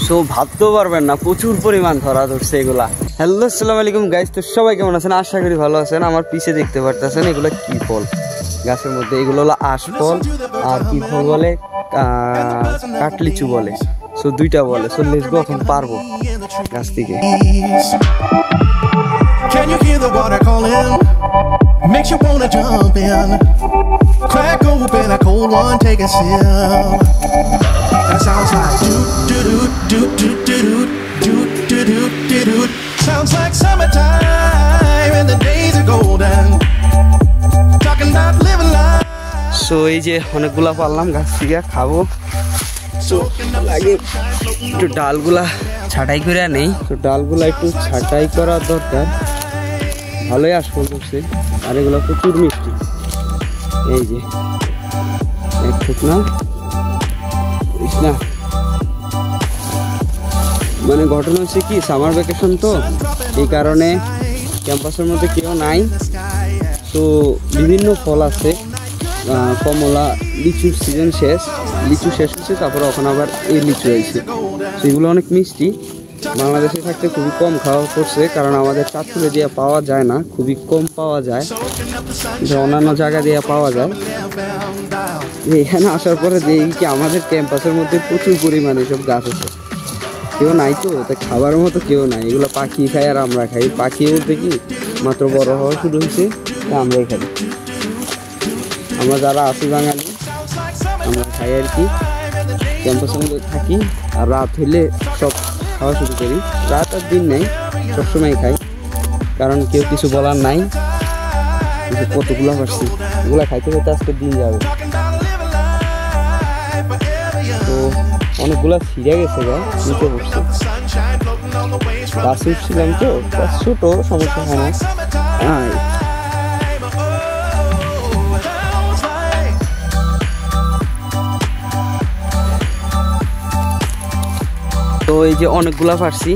So ভাবতেও পারবেন না প্রচুর পরিমাণ ধরা ধরছে এগুলা। হ্যালো আসসালামু আলাইকুম গাইস, তো সবাই কেমন আছেন? আশা করি ভালো আছেন। আমার পিছে দেখতে পারতেছেন এগুলো কি ফল গাছের মধ্যে, এগুলো হলো আশ ফল আর কি ফল বলে কাটলিচু বলে। সো দুইটা বলে। সো লেটস গো, এখন পারবো গাছ থেকে। Can you hear the water calling? Makes you wanna jump in. Crack open a cold one, take a sip. That sounds like do. Sounds like summertime and the days are golden. Talking about living life. So এই যে অনেকগুলা পারলাম গাছ থেকে, খাবো। So লাগে একটু ডালগুলা ছাঁটাই করে নেই। তো ডালগুলা একটু ছাঁটাই করা দরকার। ভালোই আশফল করছে আর এগুলো প্রচুর মিষ্টি। এই যে এক শুকনা না, মানে ঘটনা হচ্ছে কি, সামার ভ্যাকেশন তো, এই কারণে ক্যাম্পাসের মধ্যে কেউ নাই। তো বিভিন্ন ফল আছে, কমলা, লিচুর সিজন শেষ, লিচু শেষ হচ্ছে, তারপরে ওখানে আবার এই লিচু হয়েছে। সেগুলো অনেক মিষ্টি। বাংলাদেশে থাকতে খুবই কম খাওয়া পড়ছে, কারণ আমাদের চাঁদপুরে দিয়ে পাওয়া যায় না, খুবই কম পাওয়া যায়, অন্যান্য জায়গা দিয়ে পাওয়া যায়। এখানে আসার পরে দেখি কি আমাদের ক্যাম্পাসের মধ্যে প্রচুর পরিমাণে সব গাছ আছে, কেউ নাই তো, তাই খাবার মতো কেউ নাই। এগুলো পাখি খায় আর আমরা খাই। পাখি বলতে কি মাত্র বড় হওয়া শুরু হয়েছে, তা আমরাই খাই। আমরা যারা আছি বাঙালি আমরা খাই আর কি, ক্যাম্পাসের মধ্যে থাকি। আর রাত হইলে সব খাওয়া শুরু করি। রাত আর দিন নেই, সবসময় খাই, কারণ কেউ কিছু বলার নাই। কতগুলো পারছি, এগুলো খাইতে খাইতে আজকে দিন যাবে। তো অনেকগুলা ছিঁড়ে গেছে, নিচে পড়ছে। গাছে উঠছিলাম তো, ছোট সমস্যা হয় না। তো এই যে অনেকগুলা পারছি,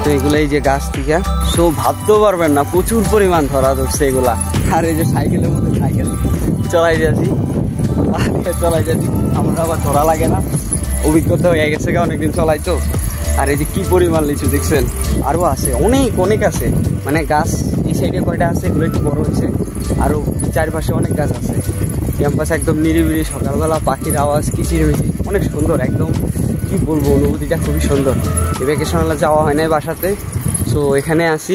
তো এগুলো এই যে গাছ থেকে। সো ভাবতেও পারবেন না প্রচুর পরিমাণ ধরা ধরছে এগুলা। আর এই যে সাইকেলের মধ্যে সাইকেল চলাই যাচ্ছি, আমরা আবার ধরা লাগে না, অভিজ্ঞতা হয়ে গেছে, অনেকদিন চলাই তো। আর এই যে কি পরিমাণ লিচু দেখছেন, আরও আছে, অনেক আছে। মানে গাছ এই সাইডে কয়টা আছে, এগুলো একটু বড় হয়েছে, আরও চারপাশে অনেক গাছ আছে। ক্যাম্পাস একদম নিরিবিলি, সকালবেলা পাখির আওয়াজ, কিচিরমিচির, অনেক সুন্দর। একদম কি বলবো, অনুভূতিটা খুবই সুন্দর। এই ভ্যাকেশনালে যাওয়া হয় নাই বাসাতে, সো এখানে আসি।